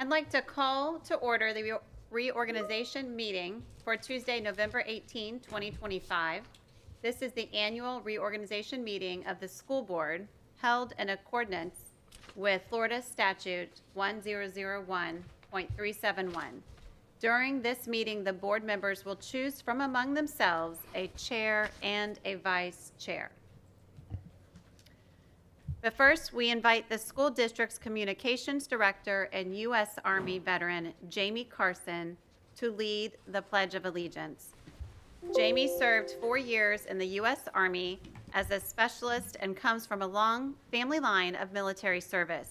I'd like to call to order the reorganization meeting for Tuesday, November 18, 2025. This is the annual reorganization meeting of the school board held in accordance with Florida Statute 1001.371. During this meeting, the board members will choose from among themselves a chair and a vice chair. But first, we invite the school district's communications director and U.S. Army veteran, Jamie Carson, to lead the Pledge of Allegiance. Jamie served 4 years in the U.S. Army as a specialist and comes from a long family line of military service.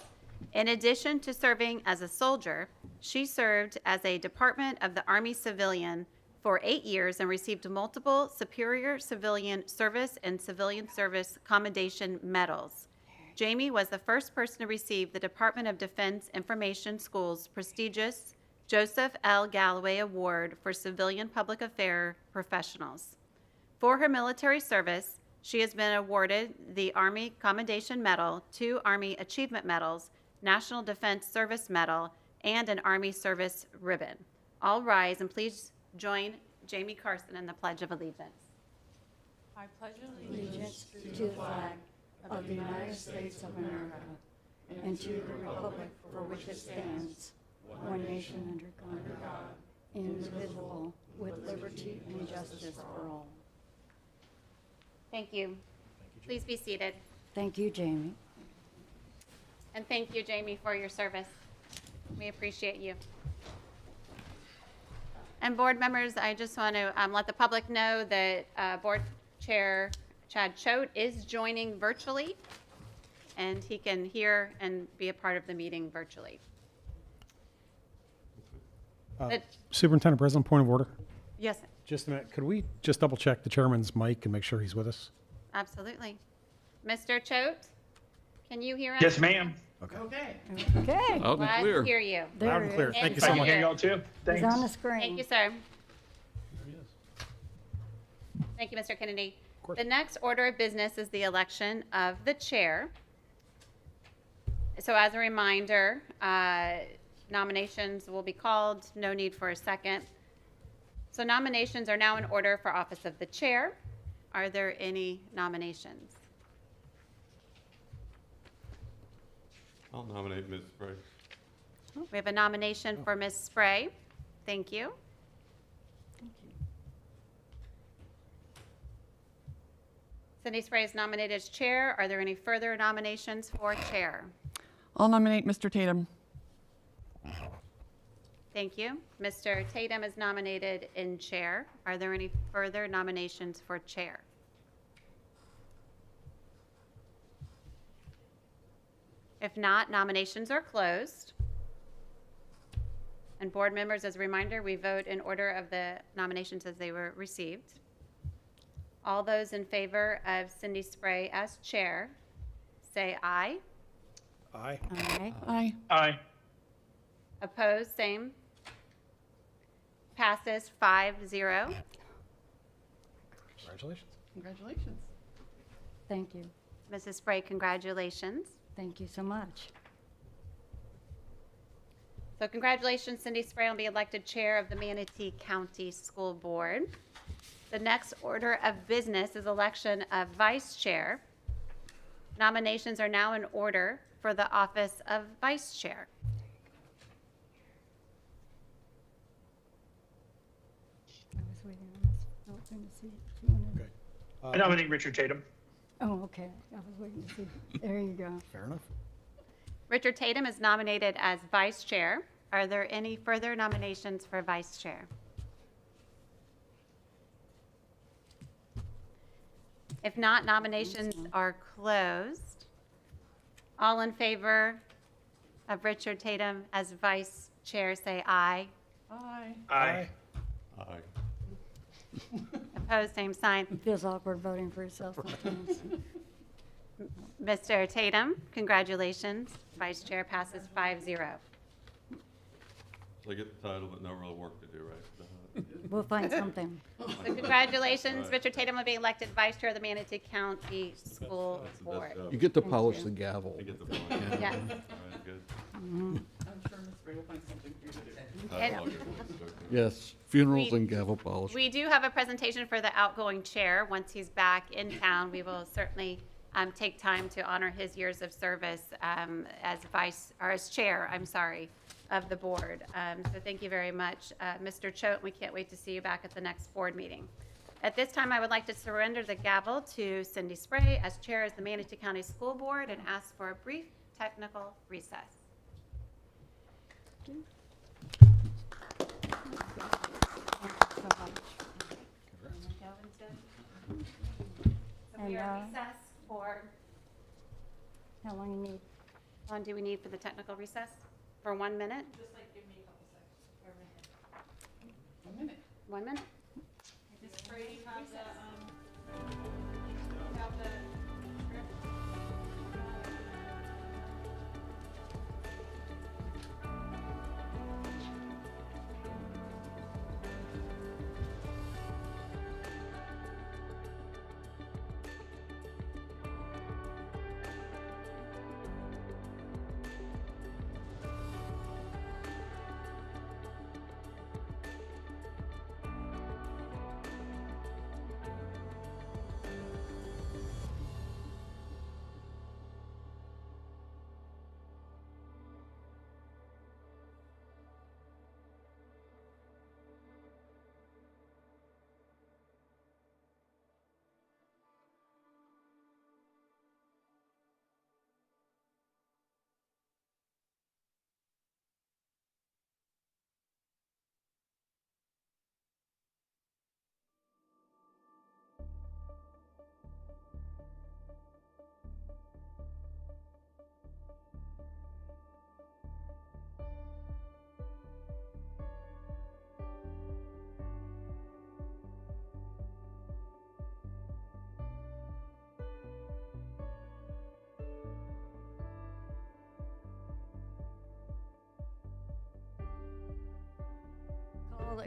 In addition to serving as a soldier, she served as a Department of the Army civilian for 8 years and received multiple Superior Civilian Service and Civilian Service Commendation medals. Jamie was the first person to receive the Department of Defense Information School's prestigious Joseph L. Galloway Award for Civilian Public Affairs Professionals. For her military service, she has been awarded the Army Commendation Medal, 2 Army Achievement Medals, National Defense Service Medal, and an Army Service Ribbon. All rise and please join Jamie Carson in the Pledge of Allegiance. I pledge allegiance to the flag of the United States of America and to the republic for which it stands, one nation under God, indivisible, with liberty and justice for all. Thank you. Please be seated. Thank you, Jamie. And thank you, Jamie, for your service. We appreciate you. And board members, I just want to let the public know that Board Chair Chad Choate is joining virtually, and he can hear and be a part of the meeting virtually. Superintendent President, point of order. Yes, Just a minute. Could we just double check the chairman's mic and make sure he's with us? absolutely. Mr. Choate, can you hear us? Yes, ma'am. Okay. Okay, Loud and Glad clear. to hear you. Loud there and it clear. is. Thank you I so can much. hear y'all too. It's Thanks. on the screen. Thank you, sir. Thank you, Mr. Kennedy. course. The next order of business is the election of the chair. So as a reminder, nominations will be called. No need for a second. So nominations are now in order for office of the chair. Are there any nominations? I'll nominate Ms. Spray. We have a nomination for Ms. Spray. Thank you. Cindy Spray is nominated as chair. Are there any further nominations for chair? I'll nominate Mr. Tatum. Thank you. Mr. Tatum is nominated in chair. Are there any further nominations for chair? If not, nominations are closed. And board members, as a reminder, we vote in order of the nominations as they were received. All those in favor of Cindy Spray as chair, say aye. Aye. Aye. Aye. Aye. Opposed, same. Passes 5-0. Congratulations. Congratulations. Thank you. Mrs. Spray, congratulations. Thank you so much. So congratulations, Cindy Spray will be elected chair of the Manatee County School Board. The next order of business is election of vice chair. Nominations are now in order for the office of vice chair. I was waiting on this whole thing to see if you wanted. Okay. I nominate Richard Tatum. Oh, okay. I was waiting to see. There you go. Fair enough. Richard Tatum is nominated as vice chair. Are there any further nominations for vice chair? If not, nominations are closed. All in favor of Richard Tatum as vice chair, say aye. Aye. Aye. Aye. Opposed, same sign. It feels awkward voting for yourself sometimes. Mr. Tatum, congratulations. Vice chair passes 5-0. So I get the title, but no real work to do, right? We'll find something. So congratulations, Richard Tatum will be elected vice chair of the Manatee County School That's the Board. best job. You get to Thank polish you. the gavel. I get the point. Yes. All right, good. I'm sure Ms. Spray will find That's all good. Okay. Yes, funerals We- and gavel polish. We do have a presentation for the outgoing chair. Once he's back in town, we will certainly take time to honor his years of service as chair, of the board. So thank you very much, Mr. Choate. We can't wait to see you back at the next board meeting. At this time, I would like to surrender the gavel to Cindy Spray as chair of the Manatee County School Board and ask for a brief technical recess. So we are recessed for, How long you need? how long do we need for the technical recess? For 1 minute? Just like give me a couple seconds. 1 minute. 1 minute? Ms. Brady, have the,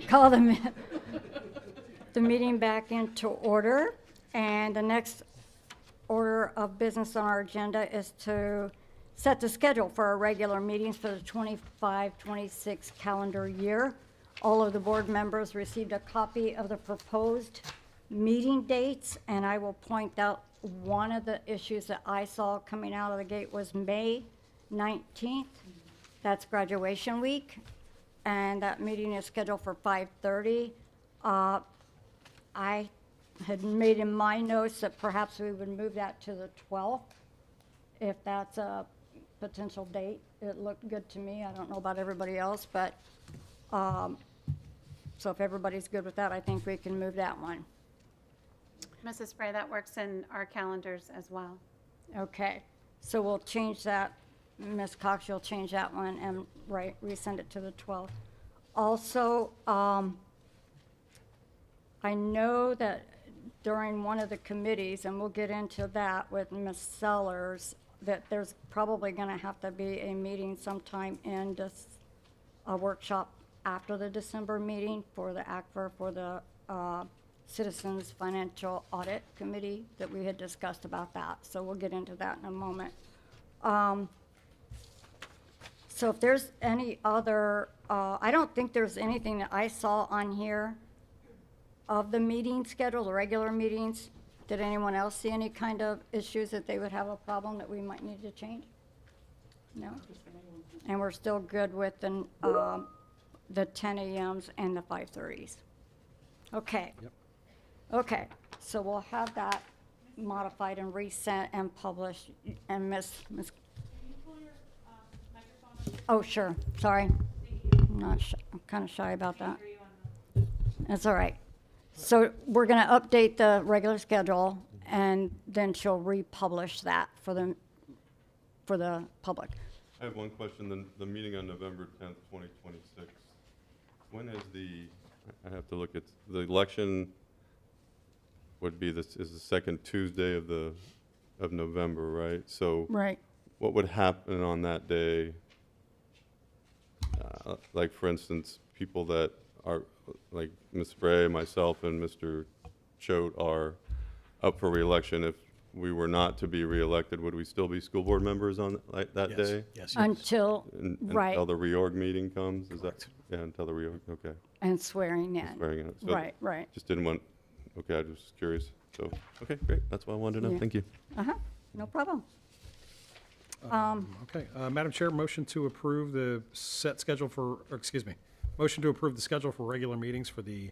Call the meeting back into order. And the next order of business on our agenda is to set the schedule for our regular meetings for the 25-26 calendar year. All of the board members received a copy of the proposed meeting dates, and I will point out one of the issues that I saw coming out of the gate was May 19th. That's graduation week, and that meeting is scheduled for 5:30. I had made in my notes that perhaps we would move that to the 12th, if that's a potential date. It looked good to me. I don't know about everybody else, but, so if everybody's good with that, I think we can move that one. Mrs. Spray, that works in our calendars as well. Okay, so we'll change that. Ms. Cox, you'll change that one and resend it to the 12th. Also, I know that during one of the committees, and we'll get into that with Ms. Sellers, that there's probably going to have to be a meeting sometime in a workshop after the December meeting for the ACFR, for the Citizens Financial Audit Committee that we had discussed about that. So we'll get into that in a moment. So if there's any other, I don't think there's anything that I saw on here of the meeting schedule, the regular meetings. Did anyone else see any kind of issues that they would have a problem that we might need to change? No? And we're still good with the 10 a.m.s and the 5:30s. Okay. Yep. Okay, so we'll have that modified and resent and published, and Miss, oh, sure, sorry. I'm kind of shy about that. That's all right. So we're going to update the regular schedule, and then she'll republish that for the public. I have one question. The meeting on November 10th, 2026, when is I have to look at, the election would be is the second Tuesday of November, right? So Right. what would happen on that day? Like, for instance, people that are, like Ms. Spray, myself, and Mr. Choate are up for reelection. we were not to be reelected, would we still be school board members on that Yes, day? yes, yes. Until, right, Until the reorg meeting comes, is that, yeah, until the reorg, okay. and swearing in. Swearing in. So Right, right. just didn't want, okay, I was just curious. So, okay, great, that's what I wanted to know, Yeah. thank you. Uh-huh, no problem. Okay, Madam Chair, motion to approve the set schedule for, or excuse me, motion to approve the schedule for regular meetings for the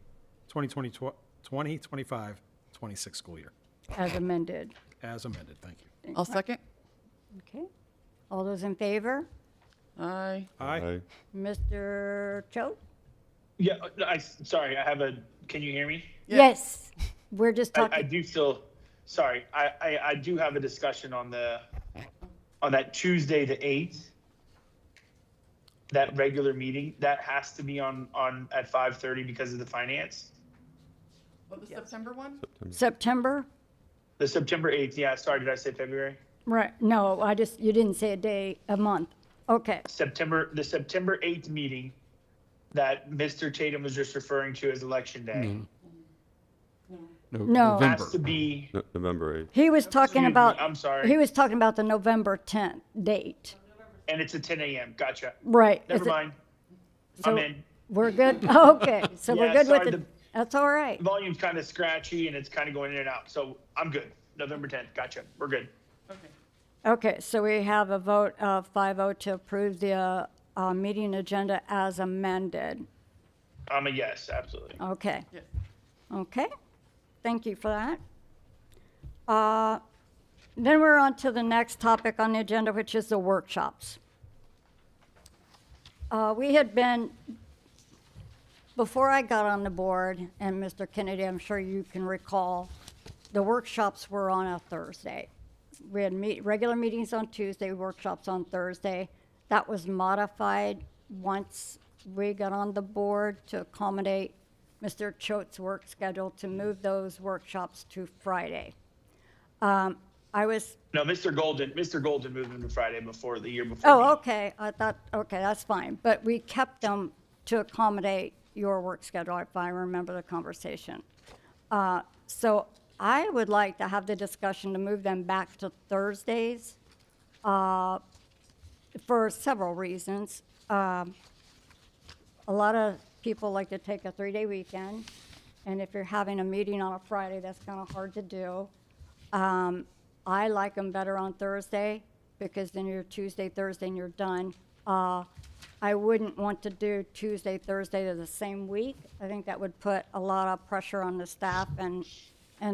2025-26 school year, As amended. as amended. Thank you. I'll second. Okay. All those in favor? Aye. Aye. Mr. Choate? Yeah, sorry, can you hear me? Yeah. Yes, we're just I talking, do still, sorry, I do have a discussion on that Tuesday, the 8th. That regular meeting, that has to be on at 5:30 because of the finance. What, the September one? September? The September 8th, yeah, sorry, did I say February? Right, no, you didn't say a day, a month. Okay, The September 8th meeting that Mr. Tatum was just referring to as Election Day. no, Has to be, November 8th. he was talking Excuse me, about, I'm sorry. he was talking about the November 10th date. and it's at 10 a.m., gotcha. Right. Never Is it- mind, so I'm in. We're good, okay, so we're Yeah, good with sorry, it. That's all right. Volume's kind of scratchy and it's kind of going in and out, so I'm good. November 10th, gotcha, we're good. Okay. Okay, so we have a vote of 5-0 to approve the meeting agenda as amended. I'm a yes, absolutely. Okay. Yes. Okay, thank you for that. Then we're on to the next topic on the agenda, which is the workshops. We had been, before I got on the board, and Mr. Kennedy, I'm sure you can recall, the workshops were on a Thursday. We had regular meetings on Tuesday, workshops on Thursday. That was modified once we got on the board to accommodate Mr. Choate's work schedule to move those workshops to Friday. I was, No, Mr. Golden moved them to Friday before, the year before. oh, me. okay, I thought, okay, that's fine. But we kept them to accommodate your work schedule, if I remember the conversation. So I would like to have the discussion to move them back to Thursdays for several reasons. A lot of people like to take a 3-day weekend, and if you're having a meeting on a Friday, that's kind of hard to do. I like them better on Thursday, because then you're Tuesday, Thursday, and you're done. I wouldn't want to do Tuesday, Thursday to the same week. I think that would put a lot of pressure on the staff and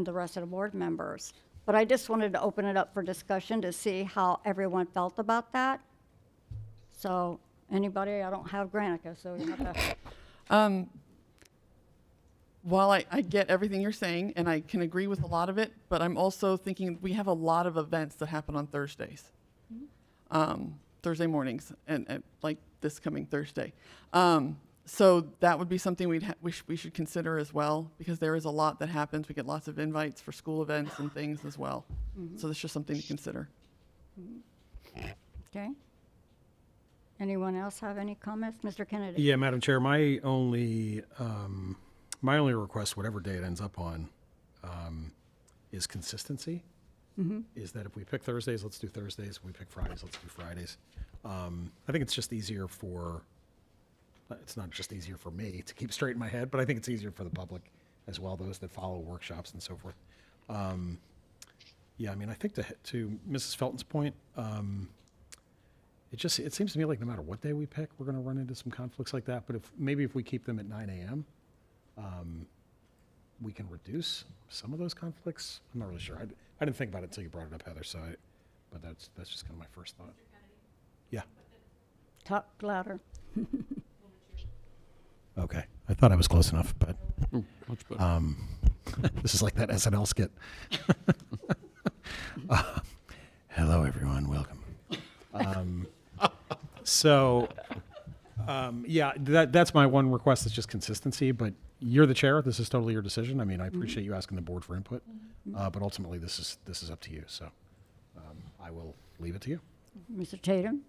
the rest of the board members. But I just wanted to open it up for discussion to see how everyone felt about that. So, anybody, I don't have Granica, so you have to. While I get everything you're saying, and I can agree with a lot of it, but I'm also thinking we have a lot of events that happen on Thursdays. Thursday mornings, and like this coming Thursday. So that would be something we should consider as well, because there is a lot that happens. We get lots of invites for school events and things as well. So that's just something to consider. Okay. Anyone else have any comments? Mr. Kennedy? Yeah, Madam Chair, my only request, whatever day it ends up on, is consistency. Is that if we pick Thursdays, let's do Thursdays. If we pick Fridays, let's do Fridays. I think it's just easier for, it's not just easier for me to keep straight in my head, but I think it's easier for the public as well, those that follow workshops and so forth. Yeah, I mean, I think to Mrs. Felton's point, it seems to me like no matter what day we pick, we're going to run into some conflicts like that. But if we keep them at 9 a.m., we can reduce some of those conflicts. I'm not really sure. I didn't think about it until you brought it up, Heather. But that's just kind of my first thought. Yeah. Talk louder. Okay. I thought I was close enough, but Much better. this is like that SNL skit. Hello, everyone. Welcome. Yeah, that's my one request is just consistency, but you're the chair. This is totally your decision. I mean, I appreciate you asking the board for input, but ultimately this is up to you. So I will leave it to you. Mr. Tatum?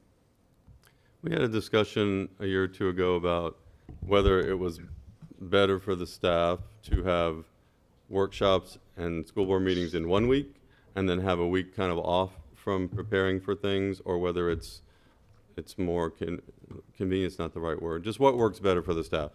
We had a discussion a year or two ago about whether it was better for the staff to have workshops and school board meetings in one week and then have a week kind of off from preparing for things, or whether it's more convenience, not the right word, just what works better for the staff.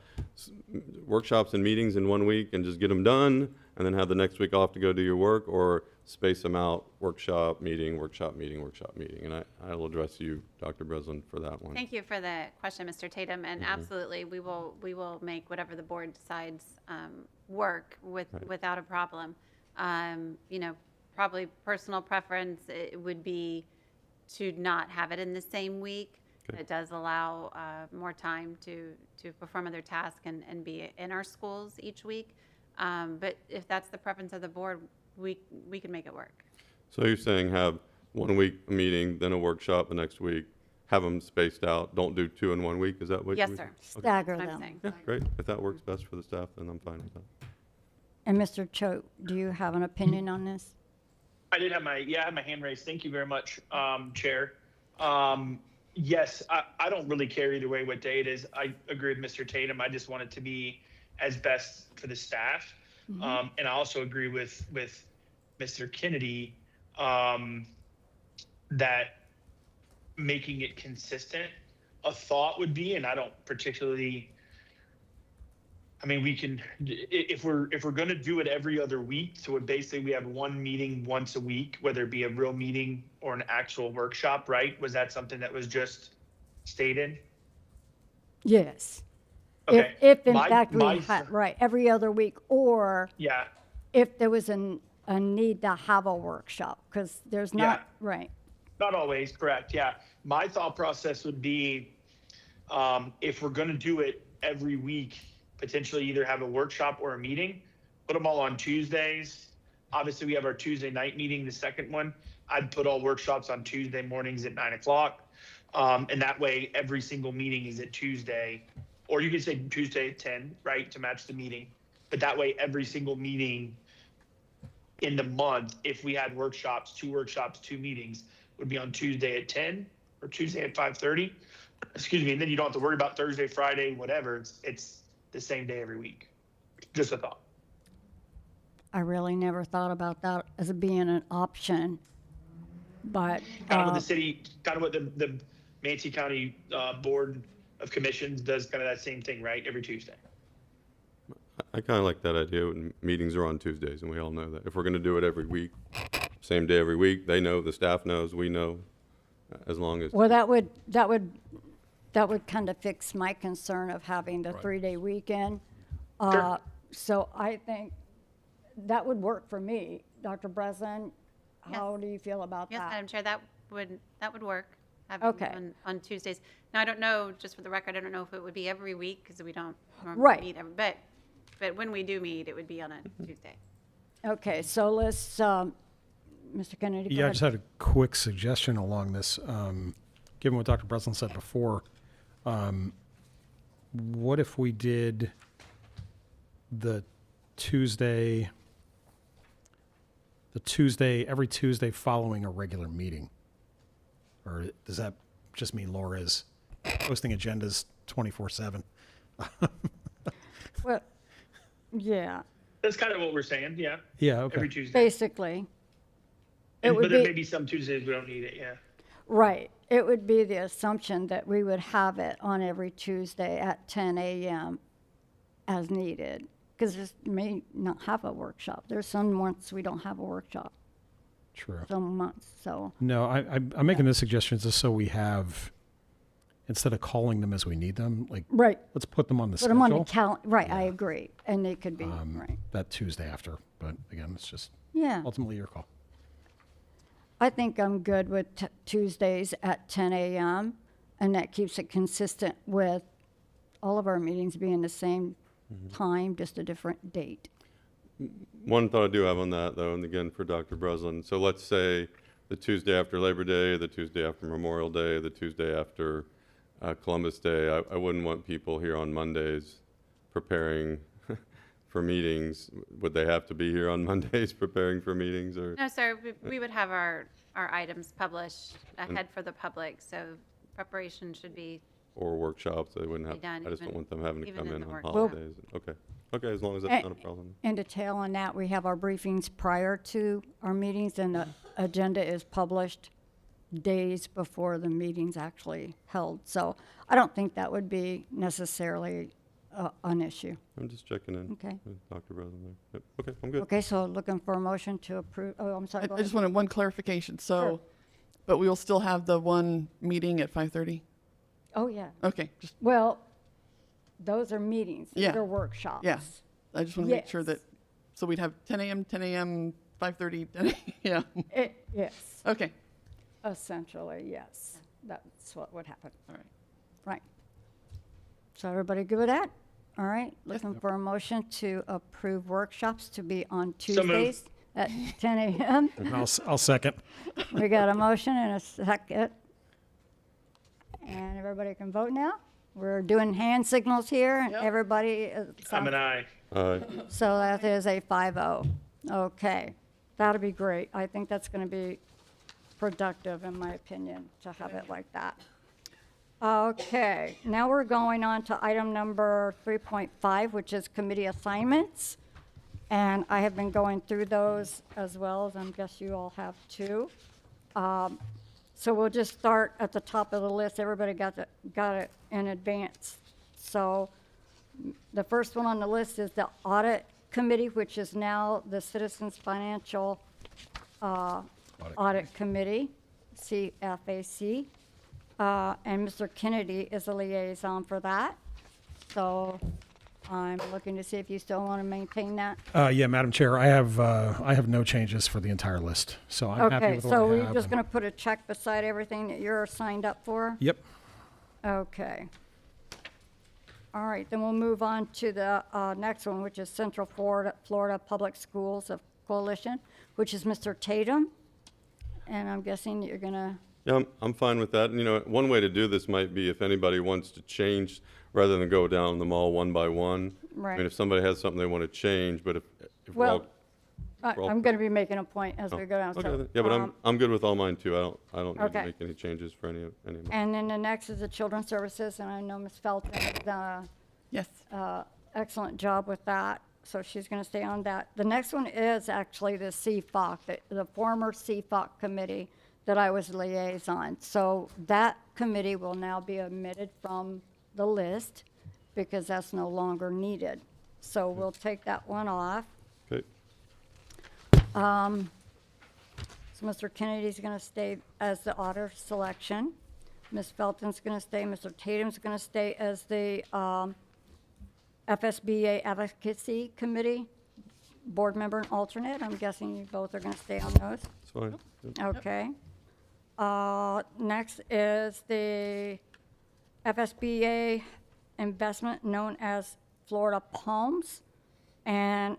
Workshops and meetings in 1 week and just get them done, and then have the next week off to go do your work, or space them out, workshop, meeting, workshop, meeting, workshop, meeting. And I will address you, Dr. Breslin, for that one. Thank you for the question, Mr. Tatum, and absolutely, we will make whatever the board decides work without a problem. You know, probably personal preference, it would be to not have it in the same week. Okay. It does allow more time to perform other tasks and be in our schools each week. But if that's the preference of the board, we can make it work. So you're saying have 1 week a meeting, then a workshop the next week, have them spaced out, don't do 2 in 1 week, is that what? Yes, we- sir. Stagger That's what I'm them. saying. Yeah, great. If that works best for the staff, then I'm fine with that. And Mr. Choate, do you have an opinion on this? I did have I had my hand raised. Thank you very much, Chair. Yes, I don't really care either way what day it is. I agree with Mr. Tatum. I just want it to be as best for the staff. And I also agree with Mr. Kennedy that making it consistent, a thought would be, and I don't particularly, I mean, we can, if we're going to do it every other week, so basically we have one meeting once a week, whether it be a real meeting or an actual workshop, right? Was that something that was just stated? Yes. Okay. If in My- fact we my- had, right, every other week, or Yeah. if there was a need to have a workshop, because there's not, Yeah. right. Not always, correct, yeah. My thought process would be, if we're gonna do it every week, potentially either have a workshop or a meeting, put them all on Tuesdays. Obviously, we have our Tuesday night meeting, the second one. I'd put all workshops on Tuesday mornings at 9:00. And that way, every single meeting is at Tuesday. Or you could say Tuesday at 10, right, to match the meeting. But that way, every single meeting in the month, if we had workshops, two meetings, would be on Tuesday at 10 or Tuesday at 5:30. Excuse me, and then you don't have to worry about Thursday, Friday, whatever. It's the same day every week. Just a thought. I really never thought about that as being an option, but, Kind of what the city, kind of what the Manatee County Board of Commissions does, kind of that same thing, right? Every Tuesday. I kind of like that idea, when meetings are on Tuesdays, and we all know that. If we're going to do it every week, same day every week, they know, the staff knows, we know, as long as, well, that would kind of fix my concern of having the 3-day weekend. Sure. So I think that would work for me. Dr. Breslin, Yes. how do you feel about Yes, that? Madam Chair, that would work. Having Okay. on Tuesdays. Now, I don't know, just for the record, I don't know if it would be every week, because we don't normally Right. meet but when we do meet, it would be on a Tuesday. Okay, so let's, Mr. Kennedy, go Yeah, I ahead. just had a quick suggestion along this. Given what Dr. Breslin said before, what if we did the Tuesday, every Tuesday following a regular meeting? Or does that just mean Laura's posting agendas 24/7? Well, yeah, That's kind of what we're saying, yeah. Yeah, okay. Every Tuesday. basically. It And, would but there be- may be some Tuesdays we don't need it, yeah. Right. It would be the assumption that we would have it on every Tuesday at 10 a.m. as needed, because there may not have a workshop. There's some months we don't have a workshop, True. some months, so, No, I'm making this suggestion just so we have, instead of calling them as we need them, like, right. let's put them on the Put them on the schedule calendar, right, I agree. And they could be, Um, right. that Tuesday after. But again, it's just Yeah. ultimately your call. I think I'm good with Tuesdays at 10 a.m., and that keeps it consistent with all of our meetings being the same time, just a different date. one thought I do have on that, though, and again, for Dr. Breslin. So let's say the Tuesday after Labor Day, the Tuesday after Memorial Day, the Tuesday after Columbus Day. I wouldn't want people here on Mondays preparing for meetings. Would they have to be here on Mondays preparing for meetings, or? No, sir, we would have our items published ahead for the public, so preparation should be, Or workshops, they wouldn't have, Be done I just don't even- want them having to even come in in the on workshop. holidays. Okay, Okay, as long as that's not a problem. And to tail on that, we have our briefings prior to our meetings, and the agenda is published days before the meeting's actually held. So I don't think that would be necessarily an issue. I'm just checking in. Okay. with Dr. Rosenberg. Yep, okay, I'm good. Okay, so looking for a motion to approve, oh, I'm sorry, go I just ahead. wanted one clarification. So, Sure. but we will still have the one meeting at 5:30? Oh, yeah. Okay, just, Well, those are meetings. These Yeah. are workshops. yeah. I just want to make sure that, Yes. so we'd have 10 a.m., 5:30, 10 a.m., yeah. Yes, Okay, essentially, yes. That's what would happen. all right. Right. So everybody good with that? All right, looking for a motion to approve workshops to be on So moved. Tuesdays at 10 a.m. And I'll second. We got a motion and a second. And everybody can vote now. We're doing hand signals here, and Yep. everybody, I'm an aye. so that is a 5-0. Okay, that'll be great. I think that's going to be productive, in my opinion, to have it like that. Okay, now we're going on to item number 3.5, which is committee assignments. And I have been going through those as well, as I guess you all have too. So we'll just start at the top of the list. Everybody got it in advance. So the first one on the list is the audit committee, which is now the Citizens Financial Audit Committee, CFAC. And Mr. Kennedy is a liaison for that. So I'm looking to see if you still want to maintain that. Yeah, Madam Chair, I have no changes for the entire list, so I'm happy Okay, with what so I we're have. just going to put a check beside everything that you're signed up for? Yep. Okay. All right, then we'll move on to the next one, which is Central Florida Public Schools of Coalition, which is Mr. Tatum. And I'm guessing you're going to, Yeah, I'm fine with that. And, you know, one way to do this might be if anybody wants to change, rather than go down them all one by one. I Right. mean, if somebody has something they want to change, but if we're all. well, all- I'm going to be making a point as oh, we go down. Okay, So, then. Yeah, but I'm good with all mine too. I don't need Okay. to make any changes for any of them. And then the next is the Children's Services, and I know Ms. Felton has done Yes. an excellent job with that, so she's going to stay on that. The next one is actually the CFOC, the former CFOC committee that I was liaison. So that committee will now be omitted from the list because that's no longer needed. So we'll take that one off. Okay, So Mr. Kennedy's going to stay as the auditor selection. Ms. Felton's going to stay. Mr. Tatum's going to stay as the FSBA Advocacy Committee board member and alternate. I'm guessing you both are going to stay on those. it's fine. Yep. Okay. Next is the FSBA investment known as Florida Palms. And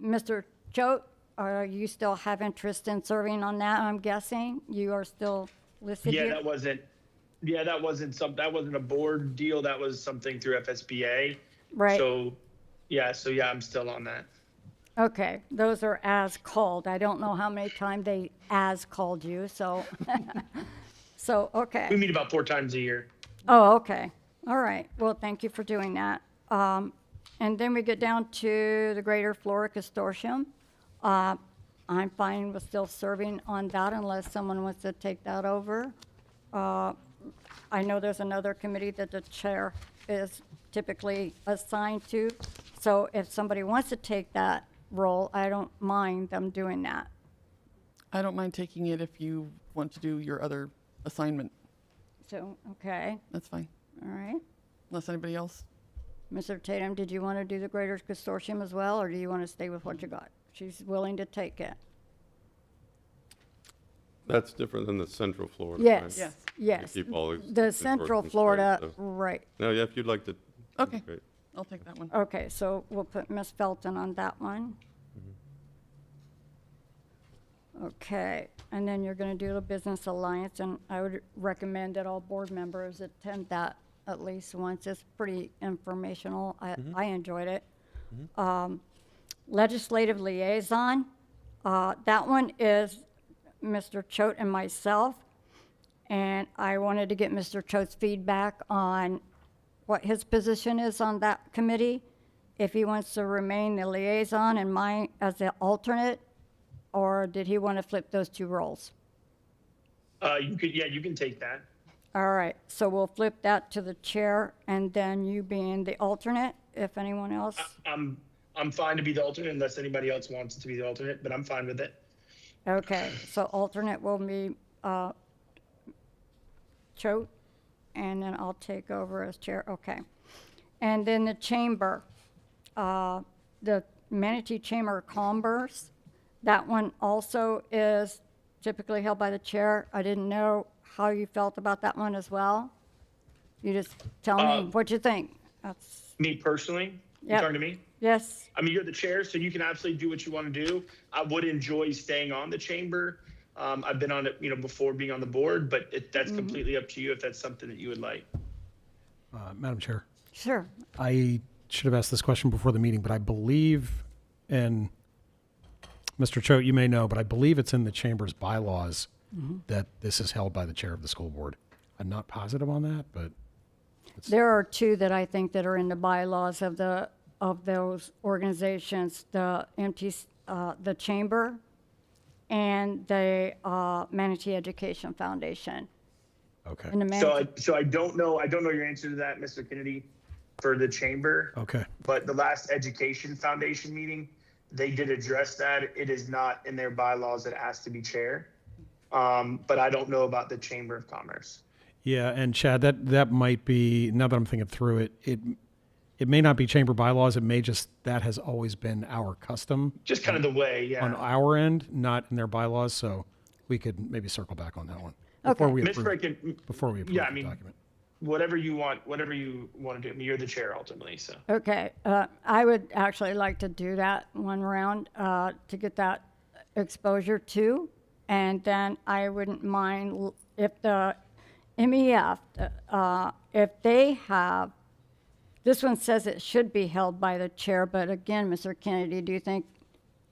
Mr. Choate, you still have interest in serving on that, I'm guessing? You are still listed Yeah, here? that wasn't a board deal. That was something through FSBA. Right. So yeah, I'm still on that. Okay, those are as called. I don't know how many times they as called you, so, so, We okay. meet about 4 times a year. Oh, okay. All right. Well, thank you for doing that. And then we get down to the Greater Florida Consortium. I'm fine with still serving on that unless someone wants to take that over. I know there's another committee that the chair is typically assigned to. So if somebody wants to take that role, I don't mind them doing that. I don't mind taking it if you want to do your other assignment. So, okay, That's fine. all right. Unless anybody else. Mr. Tatum, did you want to do the Greater Consortium as well, or do you want to stay with what you got? She's willing to take it. That's different than the Central Florida. Yes, right? Yes. yes. Keep all these The consortiums Central straight, Florida, so- right. No, yeah, if you'd like to. that'd be Okay. great. I'll take that one. Okay, so we'll put Ms. Felton on that one. Okay, and then you're going to do the Business Alliance, and I would recommend that all board members attend that at least once. It's pretty informational. I enjoyed it. Legislative Liaison, that one is Mr. Choate and myself, and I wanted to get Mr. Choate's feedback on what his position is on that committee. if he wants to remain the liaison and mine as the alternate, or did he want to flip those two roles? You can take that. All right, so we'll flip that to the chair, and then you being the alternate, if anyone else. I'm fine to be the alternate unless anybody else wants to be the alternate, but I'm fine with it. Okay, so alternate will be Choate, and then I'll take over as chair, okay. And then the chamber, the Manatee Chamber of Commerce, that one also is typically held by the chair. I didn't know how you felt about that one as well. You just tell me what you think. That's, Me personally, you Yep. talking to me? yes, I mean, you're the chair, so you can absolutely do what you want to do. I would enjoy staying on the chamber. I've been on it, before being on the board, but that's completely up to you if that's something that you would like. Madam Chair, sure. I should have asked this question before the meeting, but I believe, and Mr. Choate, you may know, but I believe it's in the chamber's bylaws that this is held by the chair of the school board. I'm not positive on that, but There are two that I think that are in the bylaws of those organizations, the the chamber and the Manatee Education Foundation. okay. And the Manatee, So I don't know your answer to that, Mr. Kennedy, for the chamber. Okay. But the last Education Foundation meeting, they did address that. It is not in their bylaws that it has to be chair. But I don't know about the Chamber of Commerce. Yeah, and Chad, that might be, now that I'm thinking through it, it may not be chamber bylaws. It may just, that has always been our custom Just kind of the way, on yeah. our end, not in their bylaws. So we could maybe circle back on that one before Okay. we Ms. approve, Frickin, before we approve yeah, I the mean, document. whatever you want to do. I mean, you're the chair ultimately, so. okay, I would actually like to do that one round to get that exposure too. And then I wouldn't mind if the MEF, if they have, this one says it should be held by the chair, but again, Mr. Kennedy, do you think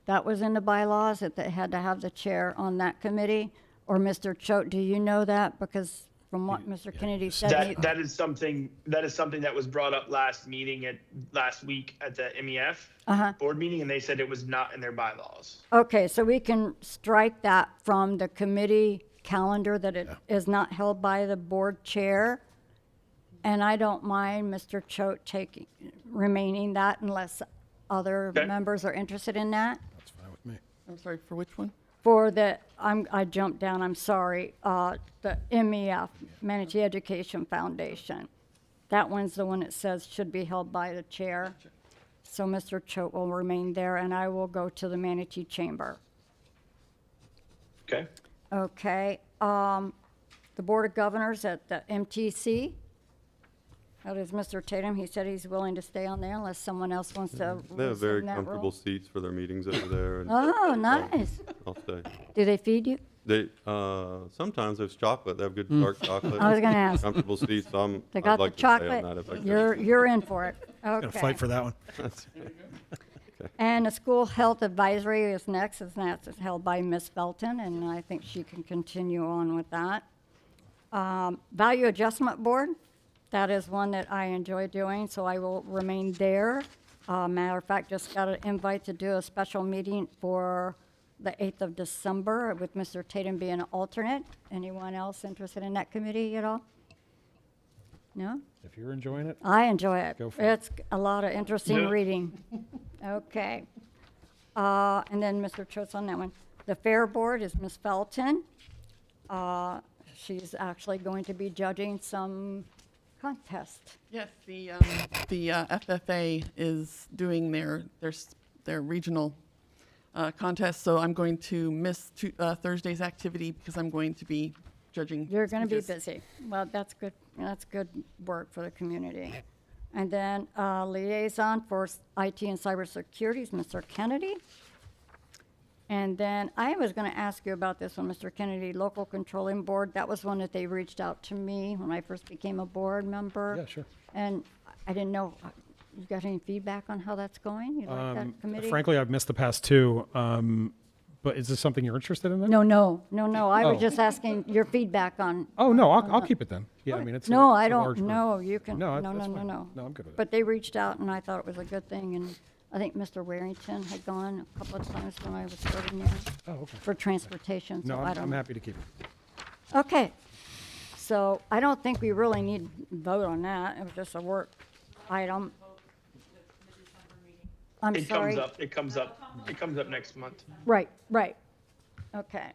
that was in the bylaws, that they had to have the chair on that committee? Or Mr. Choate, do you know that? Because from what Mr. Kennedy said, That is something that was brought up last week at the MEF board meeting, and they said it was not in their bylaws. okay, so we can strike that from the committee calendar, that it is not held by the board chair. And I don't mind Mr. Choate remaining that unless other Okay. members are interested in that. That's fine with me. I'm sorry, for which one? For the, I jumped down, I'm sorry, the MEF, Manatee Education Foundation. That one's the one that says should be held by the chair. So Mr. Choate will remain there, and I will go to the Manatee Chamber. Okay. Okay, the Board of Governors at the MTC. That is Mr. Tatum. He said he's willing to stay on there unless someone else wants to They have very resume that comfortable role. seats for their meetings over there. And Oh, nice. I'll stay. Do they feed you? They, sometimes there's chocolate. They have good dark chocolate. I was gonna ask. Comfortable seats, so They I'd got the like to stay on chocolate. that if I could. You're in for it. Gonna Okay. fight for that one. And the School Health Advisory is next, and that's held by Ms. Felton, and I think she can continue on with that. Value Adjustment Board, that is one that I enjoy doing, so I will remain there. Matter of fact, just got an invite to do a special meeting for the 8th of December with Mr. Tatum being an alternate. Anyone else interested in that committee at all? No? If you're enjoying it, I enjoy it. Go for it. It's a lot of interesting Yeah. reading. Okay. And then Mr. Choate's on that one. The Fair Board is Ms. Felton. She's actually going to be judging some contest. Yes, the FFA is doing their regional contest, so I'm going to miss Thursday's activity because I'm going to be judging. You're going to be speeches. busy. Well, that's good. That's good work for the community. And then liaison for IT and cybersecurity is Mr. Kennedy. And then I was going to ask you about this one, Mr. Kennedy, Local Controlling Board. That was one that they reached out to me when I first became a board member. yeah, sure. And I didn't know, you got any feedback on how that's going? You like that committee? Frankly, I've missed the past two, But is this something you're interested in then? No. I was Oh. just asking your feedback on. Oh, no, I'll keep it then. Yeah, I mean, it's. No, it's I a large don't, group. no, you can, No, no, that's no, no, fine. no. No, I'm good with it. But they reached out and I thought it was a good thing, and I think Mr. Warrington had gone a couple of times when I was serving there Oh, okay. for transportation, so No, I I'm don't know. happy to keep it. Okay, so I don't think we really need to vote on that, it was just a work item. I'm It sorry. comes up next month. Right, okay.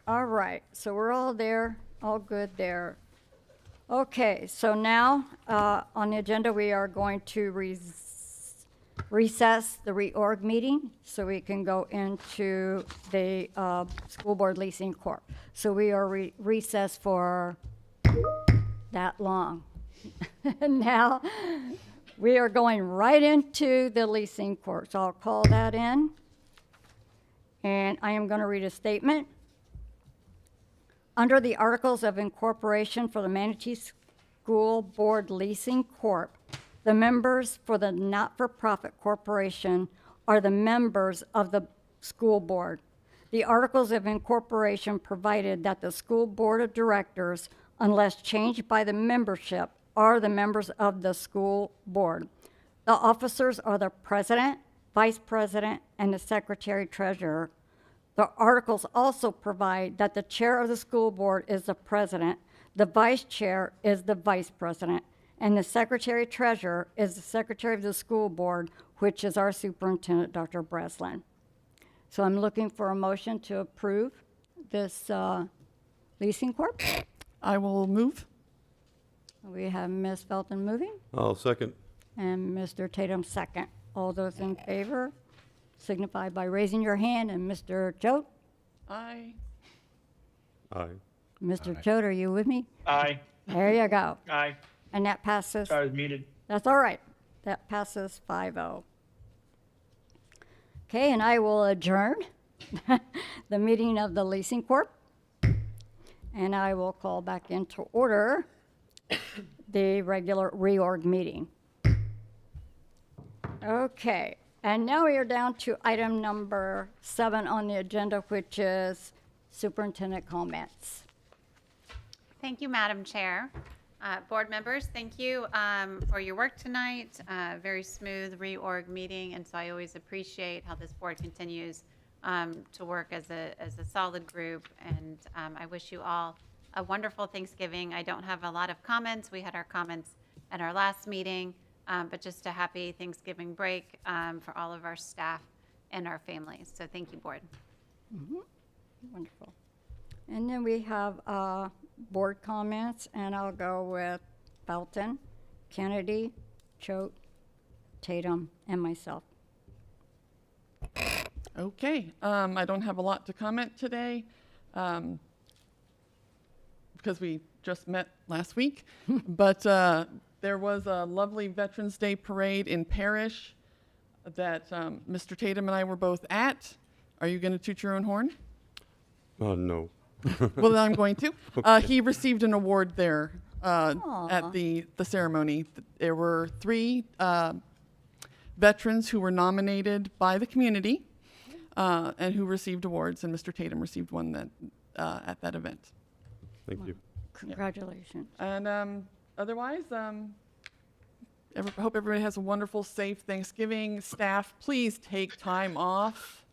All right, so we're all there, all good there. Okay, so now, on the agenda, we are going to recess the reorg meeting so we can go into the School Board Leasing Corp. So we are recessed for that long. And now, we are going right into the Leasing Corp. So I'll call that in. And I am going to read a statement. Under the Articles of Incorporation for the Manatee School Board Leasing Corp., the members for the not-for-profit corporation are the members of the school board. The Articles of Incorporation provided that the school board of directors, unless changed by the membership, are the members of the school board. The officers are the president, vice president, and the secretary-treasurer. The articles also provide that the chair of the school board is the president, the vice chair is the vice president, and the secretary-treasurer is the secretary of the school board, which is our superintendent, Dr. Breslin. So I'm looking for a motion to approve this leasing corp. I will move. We have Ms. Felton moving I'll second. and Mr. Tatum second. All those in favor signify by raising your hand, and Mr. Choate? Aye. Aye. Mr. Choate, are you with me? Aye. There you go. Aye. And that passes, Sorry, I was muted. that's all right. That passes 5-0. Okay, and I will adjourn the meeting of the Leasing Corp. And I will call back into order the regular reorg meeting. Okay, and now we are down to item number 7 on the agenda, which is superintendent comments. Thank you, Madam Chair. Board members, thank you for your work tonight. Very smooth reorg meeting, and so I always appreciate how this board continues to work as a solid group. And I wish you all a wonderful Thanksgiving. I don't have a lot of comments. We had our comments at our last meeting, but just a happy Thanksgiving break for all of our staff and our families. So thank you, board. Wonderful. And then we have board comments, and I'll go with Felton, Kennedy, Choate, Tatum, and myself. Okay, I don't have a lot to comment today because we just met last week, but there was a lovely Veterans Day parade in Parrish that Mr. Tatum and I were both at. Are you going to toot your own horn? No. Well, then I'm going to. He received an award there at the ceremony. There were 3 veterans who were nominated by the community and who received awards, and Mr. Tatum received one that, at that event. Thank you. Congratulations. And otherwise, hope everybody has a wonderful, safe Thanksgiving. Staff, please take time off.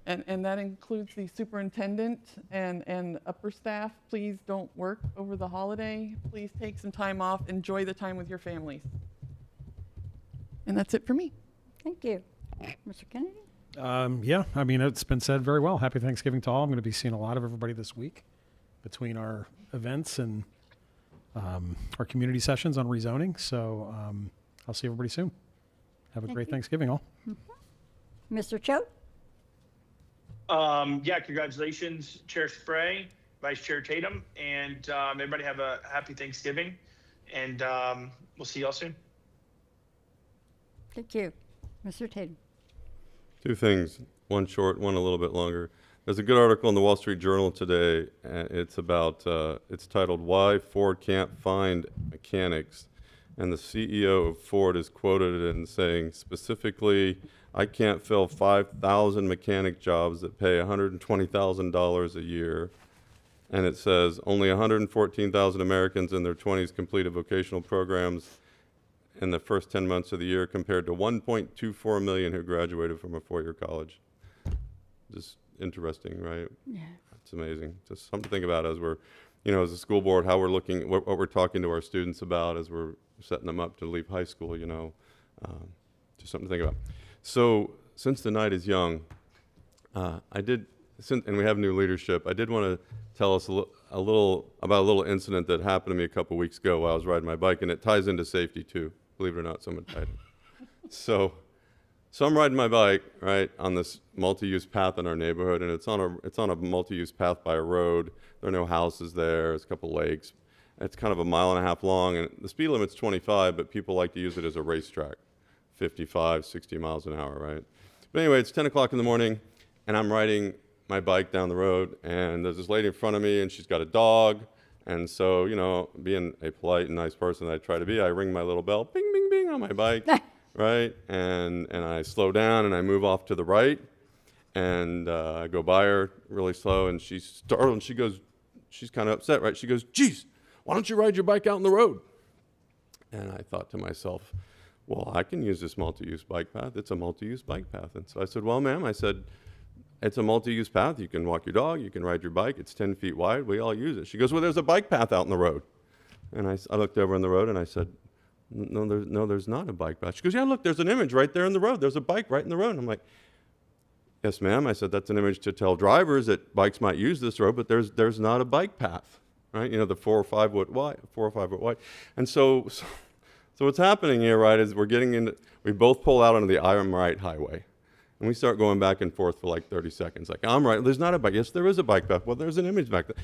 And that includes the superintendent and upper staff. Please don't work over the holiday. Please take some time off. Enjoy the time with your families. And that's it for me. Thank you. Mr. Kennedy? Yeah, I mean, it's been said very well. Happy Thanksgiving to all. I'm going to be seeing a lot of everybody this week between our events and our community sessions on rezoning. So I'll see everybody soon. Have a great Thanksgiving, all. Mr. Choate? Yeah, congratulations, Chair Spray, Vice Chair Tatum, and everybody have a happy Thanksgiving, and we'll see y'all soon. Thank you. Mr. Tatum? 2 things, one short, one a little bit longer. There's a good article in the Wall Street Journal today, and it's about, it's titled, "Why Ford Can't Find Mechanics." And the CEO of Ford is quoted in saying, specifically, I can't fill 5,000 mechanic jobs that pay $120,000 a year. And it says only 114,000 Americans in their 20s completed vocational programs in the first 10 months of the year compared to 1.24 million who graduated from a four-year college. Just interesting, right? Yeah. It's amazing. Just something to think about as we're, as a school board, how we're looking, what we're talking to our students about as we're setting them up to leave high school, just something to think about. So since the night is young, and we have new leadership, I did want to tell us a little incident that happened to me a couple weeks ago while I was riding my bike, and it ties into safety too. Believe it or not, someone died. So I'm riding my bike, right, on this multi-use path in our neighborhood, and it's on a multi-use path by a road. There are no houses there. There's a couple lakes. It's kind of a 1.5 miles long, and the speed limit's 25, but people like to use it as a racetrack, 55, 60 miles an hour, right? But anyway, it's 10 o'clock in the morning, and I'm riding my bike down the road, and there's this lady in front of me, and she's got a dog, and so, being a polite and nice person that I try to be, I ring my little bell, bing, bing, bing, on my bike, right? And I slow down, and I move off to the right, and I go by her really slow, and she's startled, and she's kind of upset, right? She goes, geez, why don't you ride your bike out on the road? And I thought to myself, well, I can use this multi-use bike path. It's a multi-use bike path. And so I said, well, ma'am, I said, it's a multi-use path. You can walk your dog. You can ride your bike. It's 10 feet wide. We all use it. She goes, well, there's a bike path out in the road. And I looked over on the road, and I said, no, there's not a bike path. She goes, yeah, look, there's an image right there in the road. There's a bike right in the road. And I'm like, yes, ma'am. I said, that's an image to tell drivers that bikes might use this road, but there's not a bike path, right? The 4 or 5 foot wide. And so what's happening here, right, is we both pull out onto the I'm right highway. And we start going back and forth for like 30 seconds. Like, I'm right, there's not a bike. Yes, there is a bike path. Well, there's an image back there.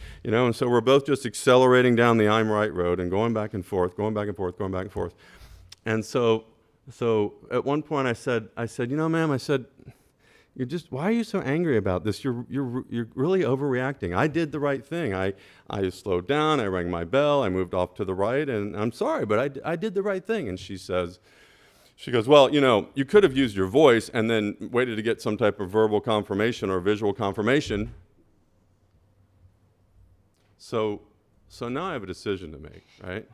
And so we're both just accelerating down the I'm right road and going back and forth, going back and forth, going back and forth. And so at one point I said, ma'am, I said, why are you so angry about this? You're really overreacting. I did the right thing. I slowed down, I rang my bell, I moved off to the right, and I'm sorry, but I did the right thing. And she goes, well, you could have used your voice and then waited to get some type of verbal confirmation or visual confirmation. So now I have a decision to make, right?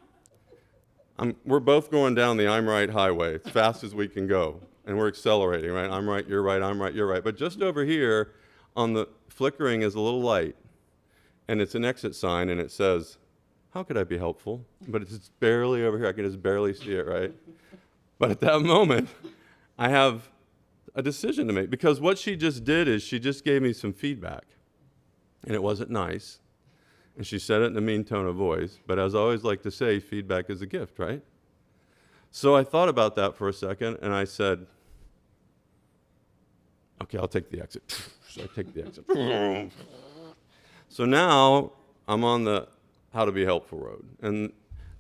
We're both going down the I'm right highway as fast as we can go. And we're accelerating, right? I'm right, you're right, I'm right, you're right. But just over here on the flickering is a little light. And it's an exit sign, and it says, how could I be helpful? But it's barely over here. I can just barely see it, right? But at that moment, I have a decision to make. Because what she just did is she just gave me some feedback. And it wasn't nice. And she said it in a mean tone of voice. But as I always like to say, feedback is a gift, right? So I thought about that for a second, and I said, okay, I'll take the exit. So I take the exit. So now I'm on the how to be helpful road. And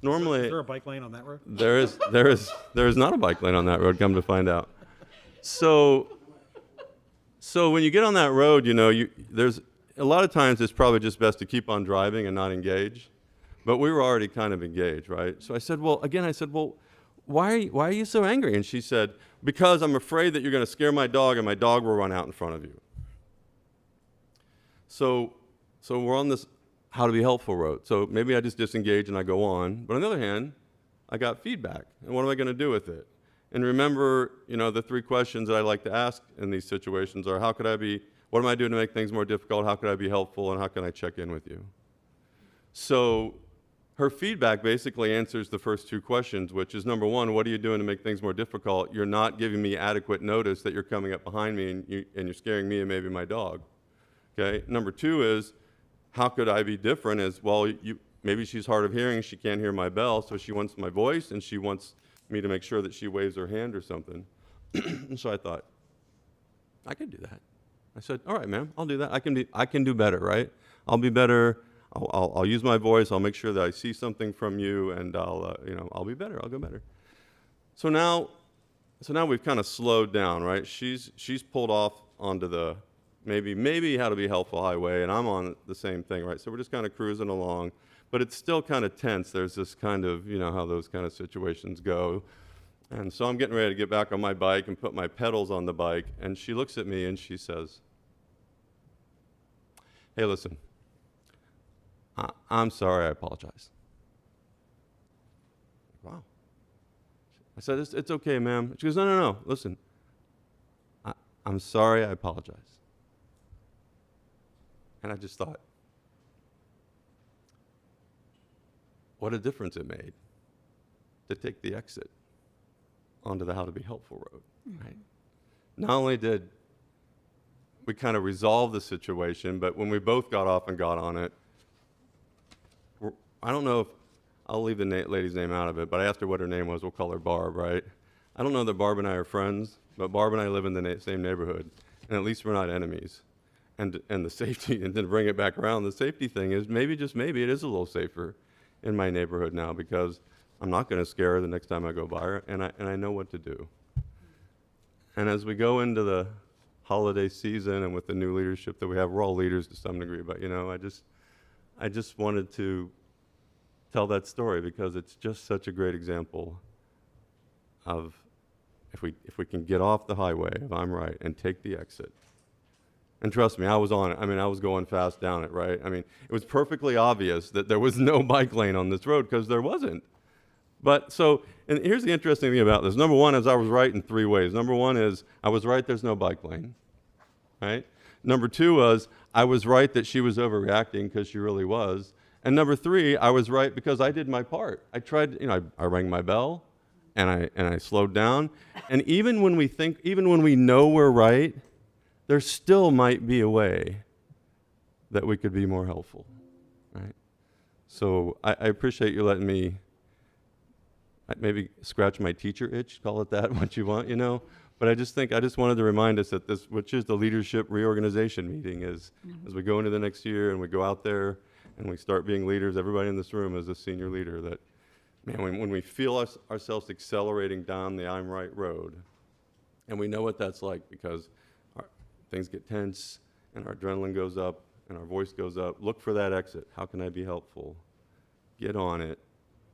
normally... Is there a bike lane on that road? There is not a bike lane on that road, come to find out. So when you get on that road, there's a lot of times it's probably just best to keep on driving and not engage. But we were already kind of engaged, right? So I said, well, why are you so angry? And she said, because I'm afraid that you're going to scare my dog and my dog will run out in front of you. So we're on this how to be helpful road. So maybe I just disengage and I go on. But on the other hand, I got feedback. And what am I going to do with it? And remember, the 3 questions that I like to ask in these situations are, what am I doing to make things more difficult? How could I be helpful? And how can I check in with you? So her feedback basically answers the first 2 questions, which is, number 1, what are you doing to make things more difficult? You're not giving me adequate notice that you're coming up behind me and you're scaring me and maybe my dog. Okay. Number 2 is, how could I be different? As well, maybe she's hard of hearing, she can't hear my bell, so she wants my voice and she wants me to make sure that she waves her hand or something. And so I thought, I could do that. I said, all right, ma'am, I'll do that. I can do better, right? I'll be better. I'll use my voice. I'll make sure that I see something from you, and I'll be better. I'll go better. So now we've kind of slowed down, right? She's pulled off onto the maybe how to be helpful highway, and I'm on the same thing, right? So we're just kind of cruising along, but it's still kind of tense. There's this kind of, how those kind of situations go. And so I'm getting ready to get back on my bike and put my pedals on the bike, and she looks at me and she says, "Hey, listen, I'm sorry, I apologize." Wow. I said, it's okay, ma'am. She goes, no, listen, I'm sorry, I apologize. And I just thought, what a difference it made to take the exit onto the How to Be Helpful road, right? Not only did we kind of resolve the situation, but when we both got off and got on it, I don't know if, I'll leave the lady's name out of it, but I asked her what her name was. We'll call her Barb, right? I don't know that Barb and I are friends, but Barb and I live in the same neighborhood, and at least we're not enemies. And the safety, and to bring it back around, the safety thing is maybe, just maybe, it is a little safer in my neighborhood now because I'm not going to scare her the next time I go by her, and I know what to do. And as we go into the holiday season and with the new leadership that we have, we're all leaders to some degree, but I just wanted to tell that story because it's just such a great example of if we can get off the highway, if I'm right, and take the exit. And trust me, I was on it. I mean, I was going fast down it, right? I mean, it was perfectly obvious that there was no bike lane on this road because there wasn't. But so, and here's the interesting thing about this. Number one is I was right in 3 ways. Number one is I was right, there's no bike lane, right? Number two was I was right that she was overreacting because she really was. And number 3, I was right because I did my part. I tried, I rang my bell, and I slowed down. And even when we know we're right, there still might be a way that we could be more helpful, right? So I appreciate you letting me maybe scratch my teacher itch, call it that, what you want, But I just wanted to remind us that this, which is the leadership reorganization meeting, is as we go into the next year and we go out there and we start being leaders, everybody in this room is a senior leader, that, man, when we feel ourselves accelerating down the I'm right road, and we know what that's like because things get tense and our adrenaline goes up and our voice goes up, look for that exit. How can I be helpful? Get on it.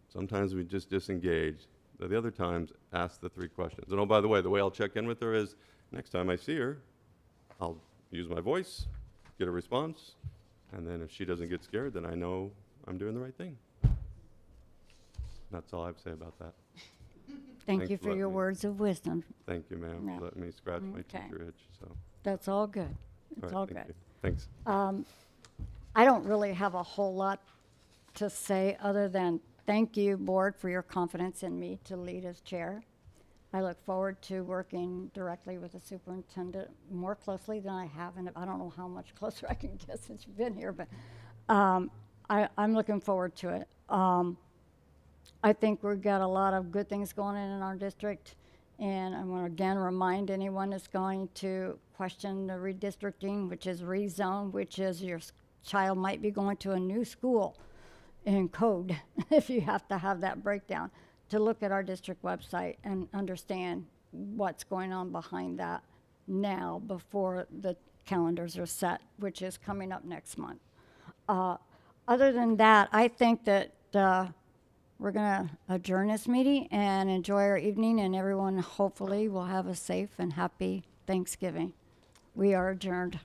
Sometimes we just disengage. The other times, ask the 3 questions. And oh, by the way I'll check in with her is next time I see her, I'll use my voice, get a response, and then if she doesn't get scared, then I know I'm doing the right thing. That's all I have to say about that. Thank Thanks you for for letting your me- words of wisdom. Thank you, ma'am, Yeah. for letting me scratch my Okay. teacher itch. So, That's all good. It's all all right, thank good. you. Thanks. I don't really have a whole lot to say other than thank you, board, for your confidence in me to lead as chair. I look forward to working directly with the superintendent more closely than I have, and I don't know how much closer I can get since you've been here, but I'm looking forward to it. I think we've got a lot of good things going on in our district, and I want to again remind anyone that's going to question the redistricting, which is rezone, which is your child might be going to a new school in code if you have to have that breakdown, to look at our district website and understand what's going on behind that now before the calendars are set, which is coming up next month. Other than that, I think that we're going to adjourn this meeting and enjoy our evening, and everyone hopefully will have a safe and happy Thanksgiving. We are adjourned.